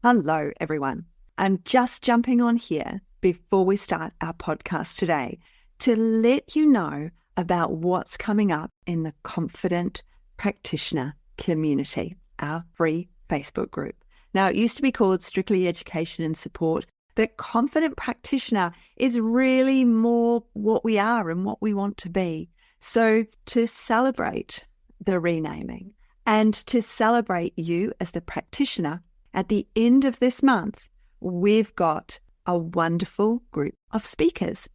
Hello, everyone. I'm just jumping on here before we start our podcast today to let you know about what's coming up in the Confident Practitioner Community, our free Facebook group. Now, it used to be called Strictly Education and Support, but Confident Practitioner is really more what we are and what we want to be. So to celebrate the renaming and to celebrate you as the practitioner, at the end of this month, we've got a wonderful group of speakers.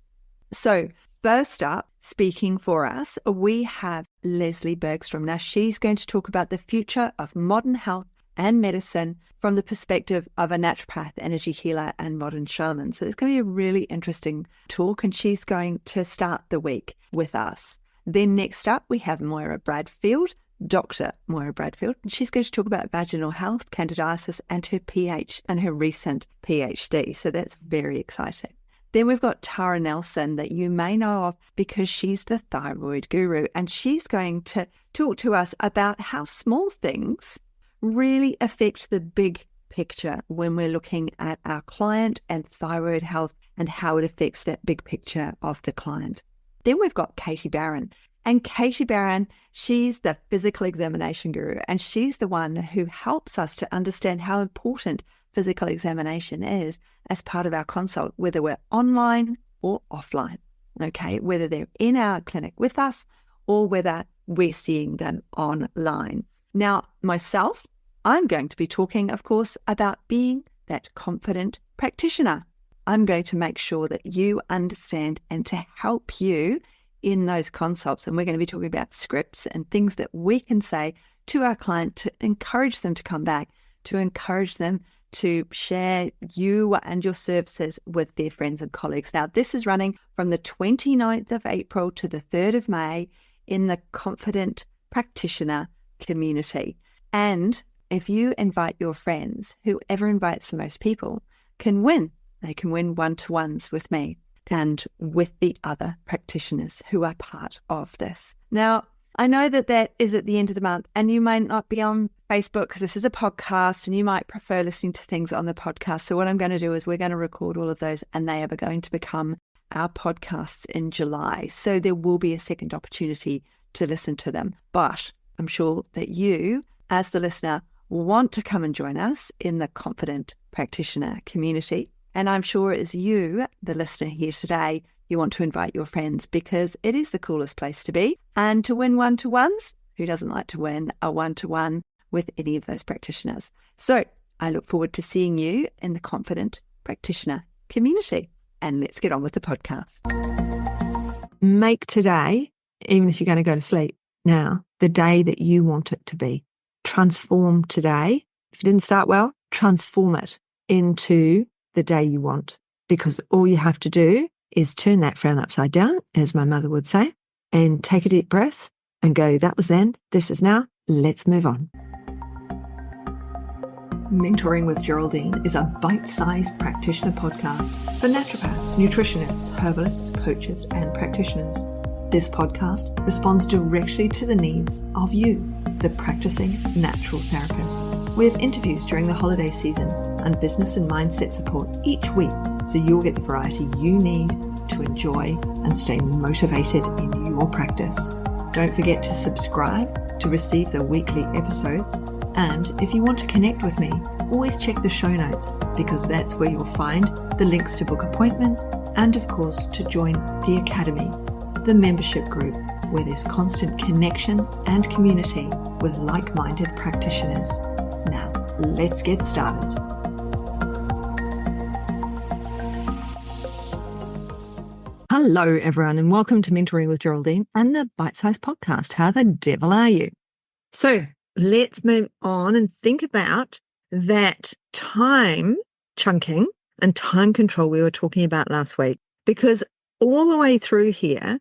So first up, speaking for us, we have Leslie Bergstrom. Now, she's going to talk about the future of modern health and medicine from the perspective of a naturopath, energy healer, and modern shaman. So it's going to be a really interesting talk, and she's going to start the week with us. Then next up, we have Moira Bradfield, Dr. Moira Bradfield, and she's going to talk about vaginal health, candidiasis, and her recent PhD. So that's very exciting. Then we've got Tara Nelson, that you may know of because she's the thyroid guru, and she's going to talk to us about how small things really affect the big picture when we're looking at our client and thyroid health and how it affects that big picture of the client. Then we've got Katie Barron. And Katie Barron, she's the physical examination guru, and she's the one who helps us to understand how important physical examination is as part of our consult, whether we're online or offline, okay? Whether they're in our clinic with us or whether we're seeing them online. Now, myself, I'm going to be talking, of course, about being that confident practitioner. I'm going to make sure that you understand and to help you in those consults. And we're going to be talking about scripts and things that we can say to our client to encourage them to come back, to encourage them to share you and your services with their friends and colleagues. Now, this is running from the 29th of April to the 3rd of May in the Confident Practitioner Community. And if you invite your friends, whoever invites the most people can win. They can win one-to-ones with me and with the other practitioners who are part of this. Now, I know that is at the end of the month, and you might not be on Facebook because this is a podcast and you might prefer listening to things on the podcast. So what I'm going to do is we're going to record all of those, and they are going to become our podcasts in July. So there will be a second opportunity to listen to them. But I'm sure that you, as the listener, want to come and join us in the Confident Practitioner Community. And I'm sure as you, the listener here today, you want to invite your friends because it is the coolest place to be. And to win one-to-ones, who doesn't like to win a one-to-one with any of those practitioners? So I look forward to seeing you in the Confident Practitioner Community. And let's get on with the podcast. Make today, even if you're going to go to sleep now, the day that you want it to be. Transform today. If it didn't start well, transform it into the day you want, because all you have to do is turn that frown upside down, as my mother would say, and take a deep breath and go, that was then, this is now, let's move on. Mentoring with Geraldine is a bite-sized practitioner podcast for naturopaths, nutritionists, herbalists, coaches, and practitioners. This podcast responds directly to the needs of you, the practicing natural therapist. We have interviews during the holiday season and business and mindset support each week, so you'll get the variety you need to enjoy and stay motivated in your practice. Don't forget to subscribe to receive the weekly episodes. And if you want to connect with me, always check the show notes, because that's where you'll find the links to book appointments and, of course, to join the Academy, the membership group, where there's constant connection and community with like-minded practitioners. Now, let's get started. Hello, everyone, and welcome to Mentoring with Geraldine and the Bite Size Podcast. How the devil are you? So let's move on and think about that time chunking and time control we were talking about last week, because all the way through here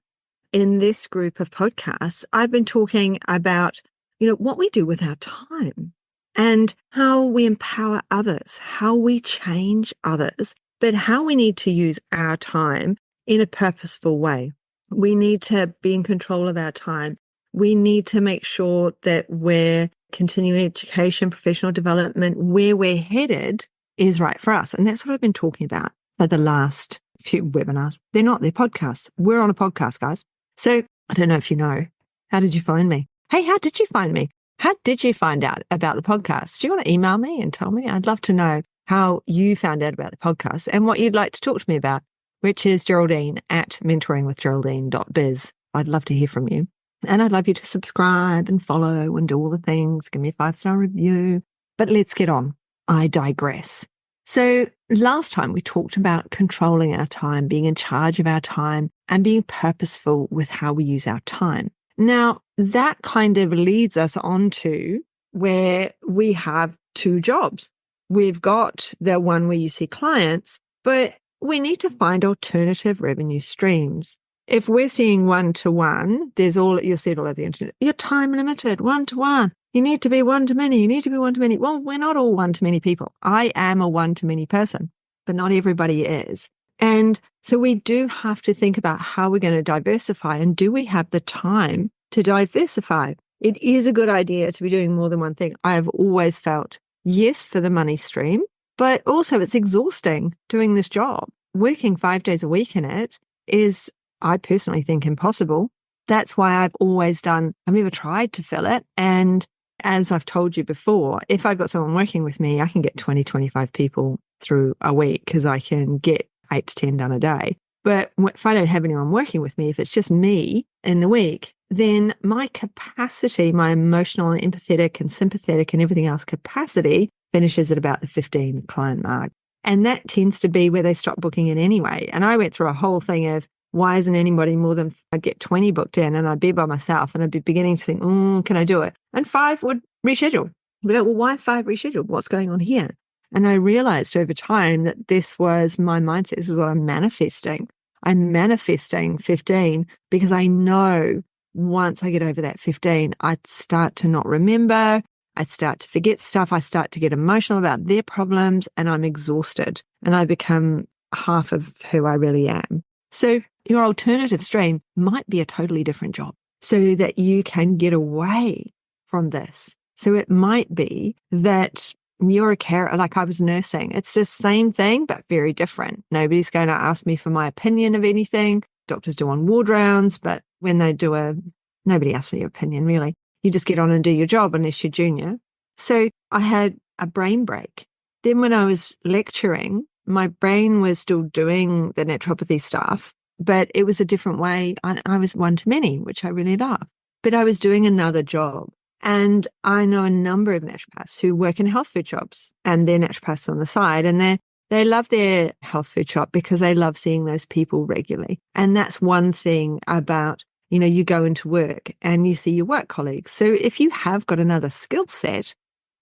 in this group of podcasts, I've been talking about, what we do with our time and how we empower others, how we change others, but how we need to use our time in a purposeful way. We need to be in control of our time. We need to make sure that we're continuing education, professional development, where we're headed is right for us. And that's what I've been talking about for the last few webinars. They're podcasts. We're on a podcast, guys. So I don't know if you know, how did you find me? Hey, how did you find me? How did you find out about the podcast? Do you want to email me and tell me? I'd love to know how you found out about the podcast and what you'd like to talk to me about, which is Geraldine at mentoringwithgeraldine.biz. I'd love to hear from you. And I'd love you to subscribe and follow and do all the things. Give me a 5-star review. But let's get on. I digress. So last time we talked about controlling our time, being in charge of our time, and being purposeful with how we use our time. Now, that kind of leads us on to where we have two jobs. We've got the one where you see clients, but we need to find alternative revenue streams. If we're seeing one-to-one, you'll see it all over the internet. You're time limited, one-to-one. You need to be one-to-many. You need to be one-to-many. Well, we're not all one-to-many people. I am a one-to-many person, but not everybody is. And so we do have to think about how we're going to diversify, and do we have the time to diversify? It is a good idea to be doing more than one thing. I have always felt, yes, for the money stream, but also it's exhausting doing this job. Working 5 days a week in it is, I personally think, impossible. That's why I've never tried to fill it. And as I've told you before, if I've got someone working with me, I can get 20, 25 people through a week because I can get 8 to 10 done a day. But if I don't have anyone working with me, if it's just me in the week, then my capacity, my emotional and empathetic and sympathetic and everything else capacity finishes at about the 15 client mark. And that tends to be where they stop booking in anyway. And I went through a whole thing of, why isn't anybody more than, I'd get 20 booked in and I'd be by myself and I'd be beginning to think, can I do it? And 5 would reschedule. But well, why 5 rescheduled? What's going on here? And I realized over time that this was my mindset. This is what I'm manifesting. I'm manifesting 15 because I know once I get over that 15, I'd start to not remember. I start to forget stuff. I start to get emotional about their problems and I'm exhausted and I become half of who I really am. So your alternative stream might be a totally different job so that you can get away from this. So it might be that you're a carer, like I was nursing. It's the same thing, but very different. Nobody's going to ask me for my opinion of anything. Doctors do on ward rounds, but when they do nobody asks for your opinion, really. You just get on and do your job unless you're junior. So I had a brain break. Then when I was lecturing, my brain was still doing the naturopathy stuff, but it was a different way. I was one-to-many, which I really love. But I was doing another job. And I know a number of naturopaths who work in health food shops and they're naturopaths on the side. And they love their health food shop because they love seeing those people regularly. And that's one thing about, you go into work and you see your work colleagues. So if you have got another skill set,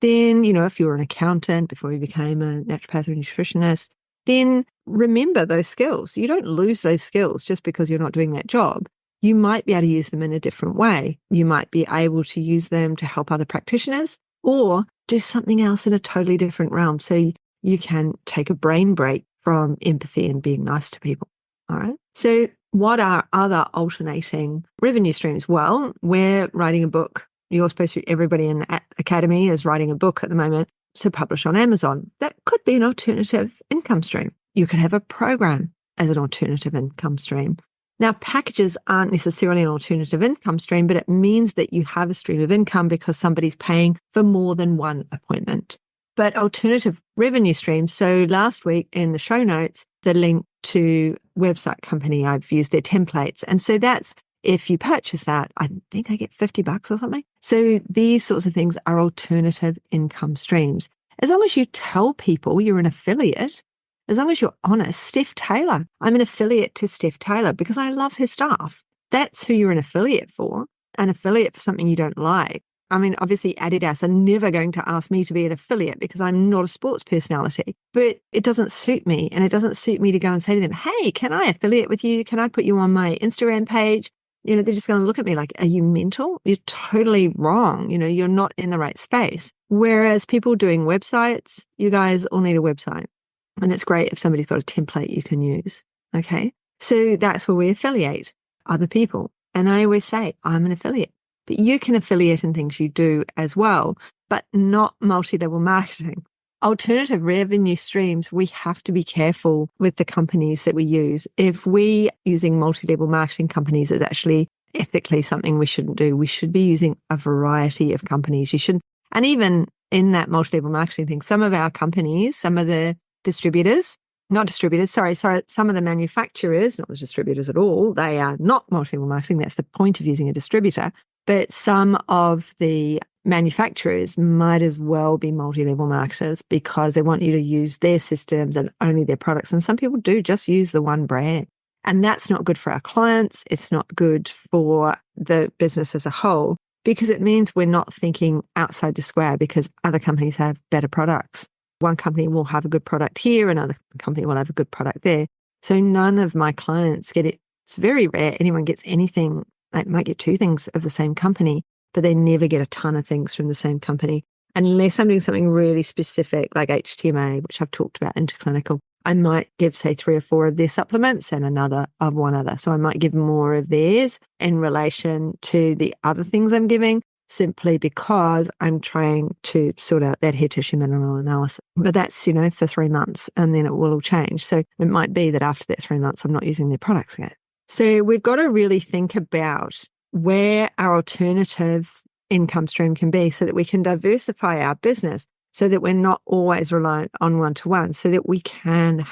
then, if you were an accountant before you became a naturopath or nutritionist, then remember those skills. You don't lose those skills just because you're not doing that job. You might be able to use them in a different way. You might be able to use them to help other practitioners or do something else in a totally different realm. So you can take a brain break from empathy and being nice to people. All right. So what are other alternating revenue streams? Well, we're writing a book. You're supposed to, everybody in the academy is writing a book at the moment to publish on Amazon. That could be an alternative income stream. You could have a program as an alternative income stream. Now, packages aren't necessarily an alternative income stream, but it means that you have a stream of income because somebody's paying for more than one appointment. But alternative revenue streams, so last week in the show notes, the link to website company, I've used their templates. And so that's, if you purchase that, I think I get $50 or something. So these sorts of things are alternative income streams. As long as you tell people you're an affiliate, as long as you're honest, Steph Taylor, I'm an affiliate to Steph Taylor because I love her stuff. That's who you're an affiliate for something you don't like. I mean, obviously Adidas are never going to ask me to be an affiliate because I'm not a sports personality, but it doesn't suit me. And it doesn't suit me to go and say to them, hey, can I affiliate with you? Can I put you on my Instagram page? They're just going to look at me like, are you mental? You're totally wrong. You're not in the right space. Whereas people doing websites, you guys all need a website. And it's great if somebody's got a template you can use. Okay. So that's where we affiliate other people. And I always say, I'm an affiliate, but you can affiliate in things you do as well, but not multi-level marketing. alternative revenue streams, we have to be careful with the companies that we use. If we using multi-level marketing companies, it's actually ethically something we shouldn't do. We should be using a variety of companies. You shouldn't, and even in that multi-level marketing thing, some of our companies, some of the distributors, not distributors, sorry, some of the manufacturers, not the distributors at all, they are not multi-level marketing. That's the point of using a distributor. But some of the manufacturers might as well be multi-level marketers because they want you to use their systems and only their products. And some people do just use the one brand. And that's not good for our clients. It's not good for the business as a whole because it means we're not thinking outside the square because other companies have better products. One company will have a good product here, another company will have a good product there. So none of my clients get it. It's very rare anyone gets anything. They might get two things of the same company, but they never get a ton of things from the same company. Unless I'm doing something really specific like HTMA, which I've talked about, interclinical, I might give, say, 3 or 4 of their supplements and another of one other. So I might give more of theirs in relation to the other things I'm giving, simply because I'm trying to sort out that hair tissue mineral analysis. But that's, for 3 months and then it will all change. So it might be that after that 3 months, I'm not using their products again. So we've got to really think about where our alternative income stream can be so that we can diversify our business so that we're not always reliant on one-to-one, so that we can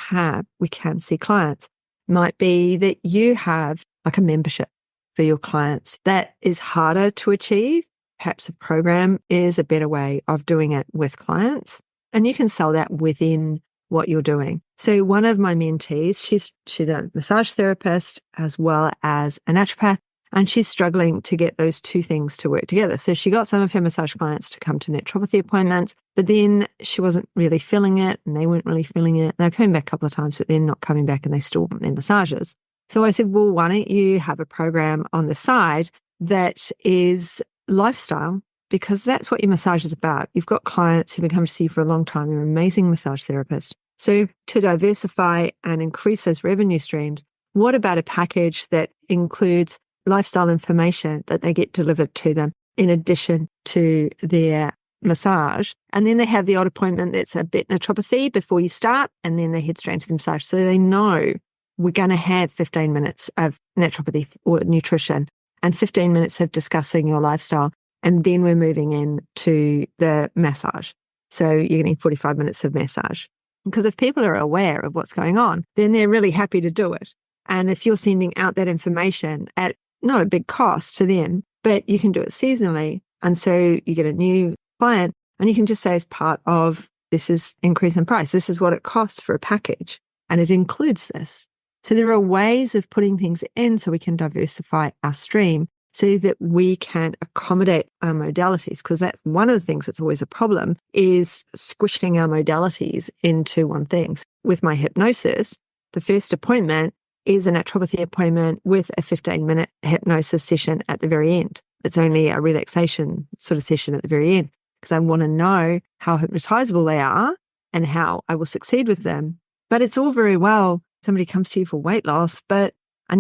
see clients. Might be that you have like a membership for your clients. That is harder to achieve. Perhaps a program is a better way of doing it with clients. And you can sell that within what you're doing. So one of my mentees, she's a massage therapist as well as a naturopath, and she's struggling to get those two things to work together. So she got some of her massage clients to come to naturopathy appointments, but then she wasn't really feeling it and they weren't really feeling it. They're coming back a couple of times, but they're not coming back and they still want their massages. So I said, well, why don't you have a program on the side that is lifestyle? Because that's what your massage is about. You've got clients who've been coming to see you for a long time. You're an amazing massage therapist. So to diversify and increase those revenue streams, what about a package that includes lifestyle information that they get delivered to them in addition to their massage? And then they have the odd appointment that's a bit naturopathy before you start, and then they head straight into the massage. So they know we're going to have 15 minutes of naturopathy or nutrition and 15 minutes of discussing your lifestyle. And then we're moving into the massage. So you're getting 45 minutes of massage. Because if people are aware of what's going on, then they're really happy to do it. And if you're sending out that information at not a big cost to them, but you can do it seasonally. And so you get a new client and you can just say as part of this is increase in price. This is what it costs for a package. And it includes this. So there are ways of putting things in so we can diversify our stream so that we can accommodate our modalities. Because that's one of the things that's always a problem is squishing our modalities into one thing. So with my hypnosis, the first appointment is a naturopathy appointment with a 15-minute hypnosis session at the very end. It's only a relaxation sort of session at the very end because I want to know how hypnotizable they are and how I will succeed with them. But it's all very well, somebody comes to you for weight loss, and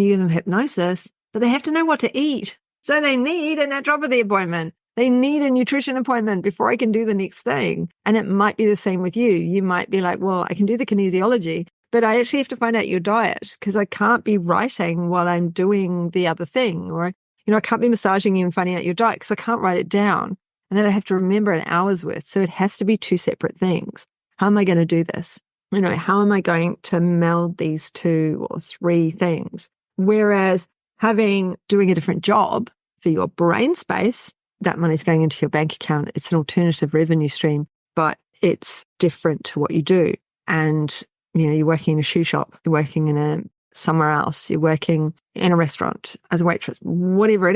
you give them hypnosis, but they have to know what to eat. So they need a naturopathy appointment. They need a nutrition appointment before I can do the next thing. And it might be the same with you. You might be like, well, I can do the kinesiology, but I actually have to find out your diet because I can't be writing while I'm doing the other thing. Or, I can't be massaging you and finding out your diet because I can't write it down. And then I have to remember an hour's worth. So it has to be two separate things. How am I going to do this? How am I going to meld these 2 or 3 things? Whereas doing a different job for your brain space, that money's going into your bank account. It's an alternative revenue stream, but it's different to what you do. And, you're working in a shoe shop, you're working in somewhere else, you're working in a restaurant as a waitress, whatever it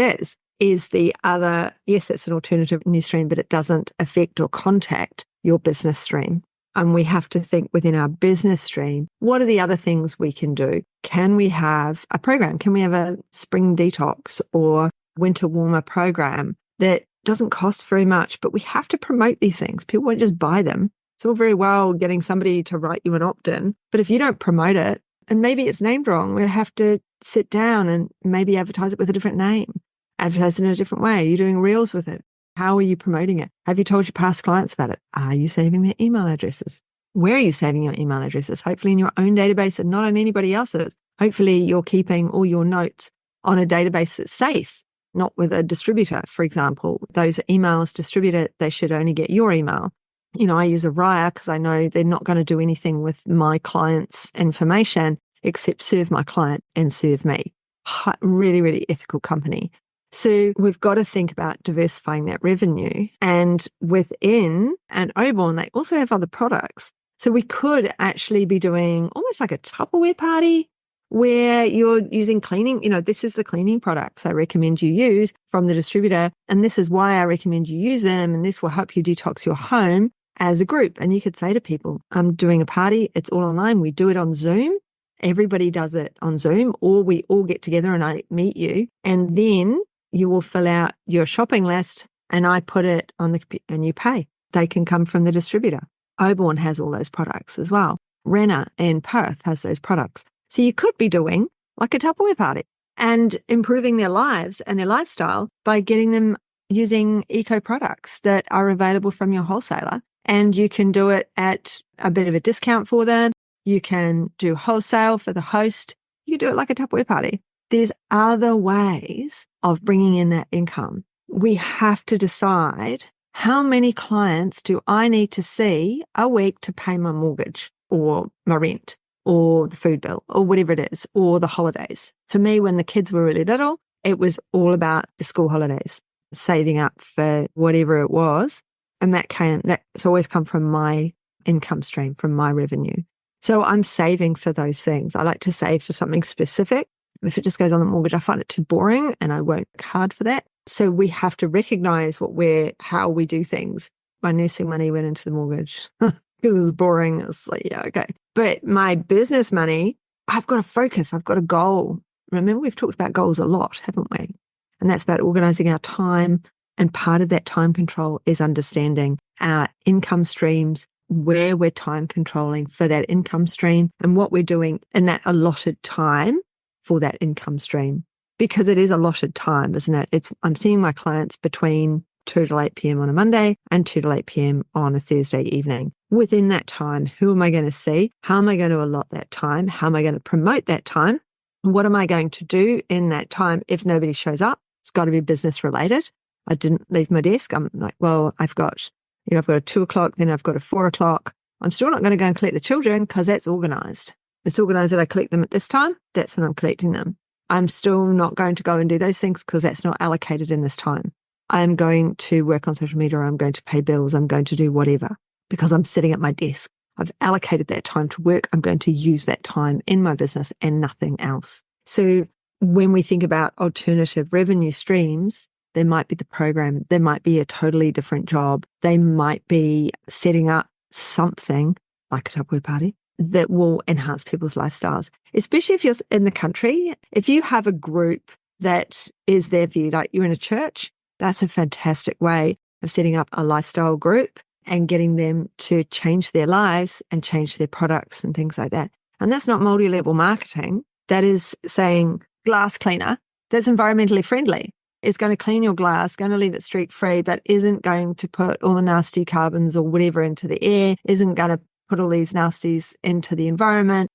is the other, yes, it's an alternative revenue stream, but it doesn't affect or contact your business stream. And we have to think within our business stream, what are the other things we can do? Can we have a program? Can we have a spring detox or winter warmer program that doesn't cost very much, but we have to promote these things. People won't just buy them. It's all very well getting somebody to write you an opt-in, but if you don't promote it, and maybe it's named wrong, we have to sit down and maybe advertise it with a different name, advertise it in a different way. You're doing reels with it. How are you promoting it? Have you told your past clients about it? Are you saving their email addresses? Where are you saving your email addresses? Hopefully in your own database and not on anybody else's. Hopefully you're keeping all your notes on a database that's safe, not with a distributor, for example. Those emails distributed, they should only get your email. I use Avaya because I know they're not going to do anything with my client's information except serve my client and serve me. Really, really ethical company. So we've got to think about diversifying that revenue. And within an Oborn, they also have other products. So we could actually be doing almost like a Tupperware party where you're using cleaning. This is the cleaning products I recommend you use from the distributor. And this is why I recommend you use them. And this will help you detox your home as a group. And you could say to people, I'm doing a party. It's all online. We do it on Zoom. Everybody does it on Zoom, or we all get together and I meet you. And then you will fill out your shopping list and I put it on the computer and you pay. They can come from the distributor. Oborn has all those products as well. Renner in Perth has those products. So you could be doing like a Tupperware party and improving their lives and their lifestyle by getting them using eco products that are available from your wholesaler. And you can do it at a bit of a discount for them. You can do wholesale for the host. You can do it like a Tupperware party. There's other ways of bringing in that income. We have to decide, how many clients do I need to see a week to pay my mortgage or my rent or the food bill or whatever it is, or the holidays? For me, when the kids were really little, it was all about the school holidays, saving up for whatever it was. And that's always come from my income stream, from my revenue. So I'm saving for those things. I like to save for something specific. If it just goes on the mortgage, I find it too boring and I won't work hard for that. So we have to recognize how we do things. My nursing money went into the mortgage because it was boring. It's like, yeah, okay. But my business money, I've got a focus. I've got a goal. Remember, we've talked about goals a lot, haven't we? And that's about organizing our time. And part of that time control is understanding our income streams, where we're time controlling for that income stream and what we're doing in that allotted time for that income stream. Because it is allotted time, isn't it? I'm seeing my clients between 2 to 8 p.m. on a Monday and 2 to 8 p.m. on a Thursday evening. Within that time, who am I going to see? How am I going to allot that time? How am I going to promote that time? What am I going to do in that time if nobody shows up? It's got to be business related. I didn't leave my desk. I'm like, well, I've got a 2 o'clock, then I've got a 4 o'clock. I'm still not going to go and collect the children because that's organized. It's organized that I collect them at this time. That's when I'm collecting them. I'm still not going to go and do those things because that's not allocated in this time. I'm going to work on social media. I'm going to pay bills. I'm going to do whatever because I'm sitting at my desk. I've allocated that time to work. I'm going to use that time in my business and nothing else. So when we think about alternative revenue streams, there might be the program. There might be a totally different job. They might be setting up something like a Tupperware party that will enhance people's lifestyles, especially if you're in the country. If you have a group that is there for you, like you're in a church, that's a fantastic way of setting up a lifestyle group and getting them to change their lives and change their products and things like that. And that's not multi-level marketing. That is saying glass cleaner that's environmentally friendly. It's going to clean your glass, going to leave it streak-free, but isn't going to put all the nasty carbons or whatever into the air, isn't going to put all these nasties into the environment.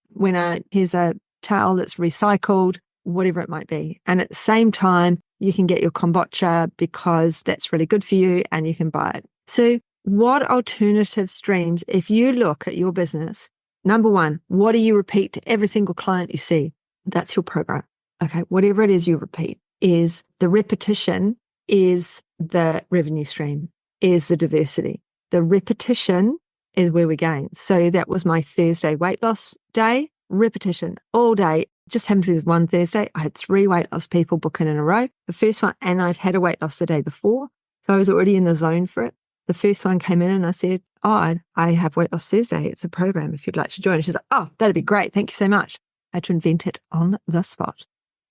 Here's a towel that's recycled, whatever it might be. And at the same time, you can get your kombucha because that's really good for you and you can buy it. So what alternative streams, if you look at your business, number one, what do you repeat to every single client you see? That's your program. Okay, whatever it is you repeat, is the repetition, is the revenue stream, is the diversity. The repetition is where we gain. So that was my Thursday weight loss day, repetition all day. Just happened to be one Thursday. I had 3 weight loss people booking in a row. The first one, and I'd had a weight loss the day before. So I was already in the zone for it. The first one came in and I said, I have weight loss Thursday. It's a program if you'd like to join. And she's like, oh, that'd be great. Thank you so much. I had to invent it on the spot.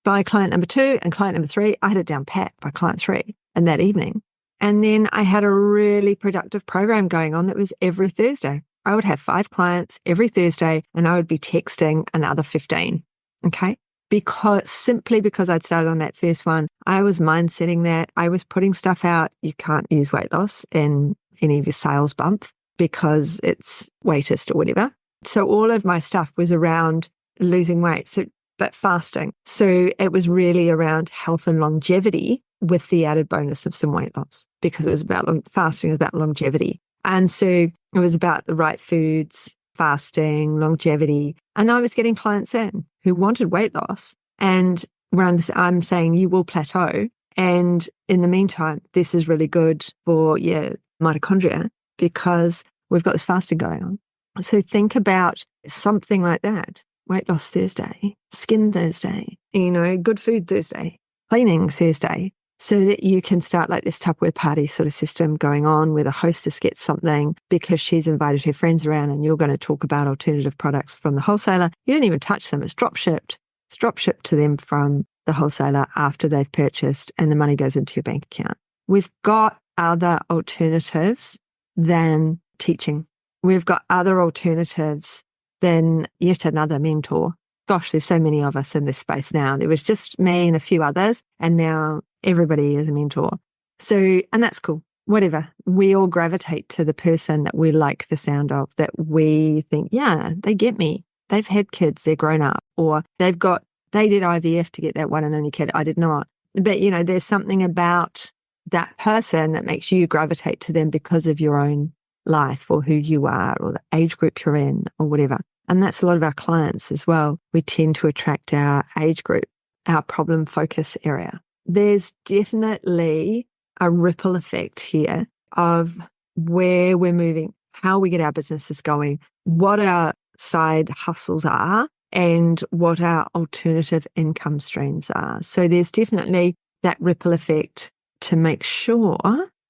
By client number 2 and client number 3, I had it down pat by client 3 and that evening. And then I had a really productive program going on that was every Thursday. I would have 5 clients every Thursday and I would be texting another 15. Okay. simply because I'd started on that first one, I was mindsetting that. I was putting stuff out. You can't use weight loss in any of your sales bump because it's weightist or whatever. So all of my stuff was around losing weight, but fasting. So it was really around health and longevity with the added bonus of some weight loss, because it was about fasting, is about longevity. And so it was about the right foods, fasting, longevity. And I was getting clients in who wanted weight loss. And I'm saying you will plateau. And in the meantime, this is really good for your mitochondria because we've got this fasting going on. So think about something like that. Weight loss Thursday, skin Thursday, good food Thursday, cleaning Thursday, so that you can start like this Tupperware party sort of system going on where the hostess gets something because she's invited her friends around and you're going to talk about alternative products from the wholesaler. You don't even touch them. It's drop shipped. It's drop shipped to them from the wholesaler after they've purchased, and the money goes into your bank account. We've got other alternatives than teaching. We've got other alternatives than yet another mentor. Gosh, there's so many of us in this space now. There was just me and a few others, and now everybody is a mentor. So, and that's cool. Whatever. We all gravitate to the person that we like the sound of, that we think, yeah, they get me. They've had kids, they're grown up, or they did IVF to get that one and only kid. I did not. But, there's something about that person that makes you gravitate to them because of your own life or who you are or the age group you're in or whatever. And that's a lot of our clients as well. We tend to attract our age group, our problem focus area. There's definitely a ripple effect here of where we're moving, how we get our businesses going, what our side hustles are, and what our alternative income streams are. So there's definitely that ripple effect to make sure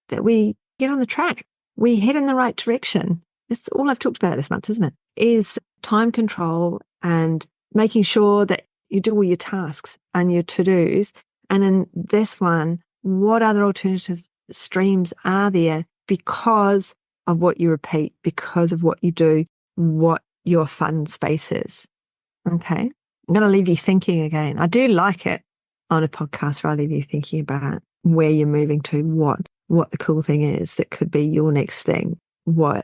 that we get on the track. We head in the right direction. That's all I've talked about this month, isn't it? Is time control and making sure that you do all your tasks and your to-dos. And in this one, what other alternative streams are there because of what you repeat, because of what you do, what your fun space is? Okay. I'm going to leave you thinking again. I do like it on a podcast where I leave you thinking about where you're moving to, what the cool thing is that could be your next thing, where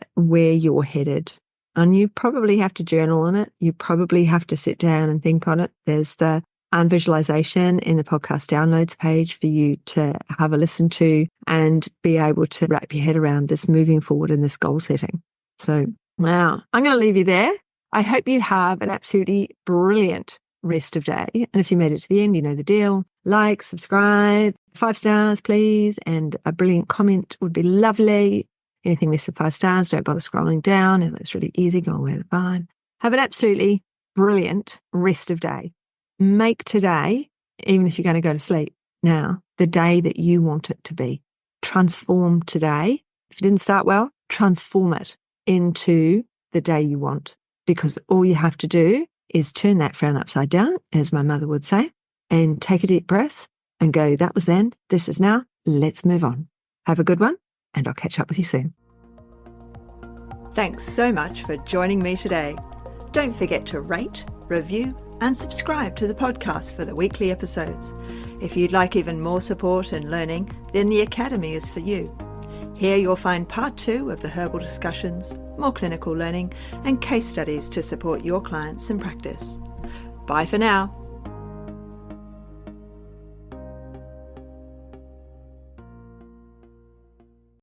you're headed. And you probably have to journal on it. You probably have to sit down and think on it. There's the visualization in the podcast downloads page for you to have a listen to and be able to wrap your head around this moving forward in this goal setting. So, wow, I'm going to leave you there. I hope you have an absolutely brilliant rest of day. And if you made it to the end, you know the deal. Like, subscribe, 5 stars, please. And a brilliant comment would be lovely. Anything less than 5 stars, don't bother scrolling down. It looks really easy. Go away the vibe. Have an absolutely brilliant rest of day. Make today, even if you're going to go to sleep now, the day that you want it to be. Transform today. If it didn't start well, transform it into the day you want. Because all you have to do is turn that frown upside down, as my mother would say, and take a deep breath and go, that was then, this is now, let's move on. Have a good one, and I'll catch up with you soon. Thanks so much for joining me today. Don't forget to rate, review, and subscribe to the podcast for the weekly episodes. If you'd like even more support and learning, then the Academy is for you. Here you'll find part 2 of the herbal discussions, more clinical learning, and case studies to support your clients in practice. Bye for now.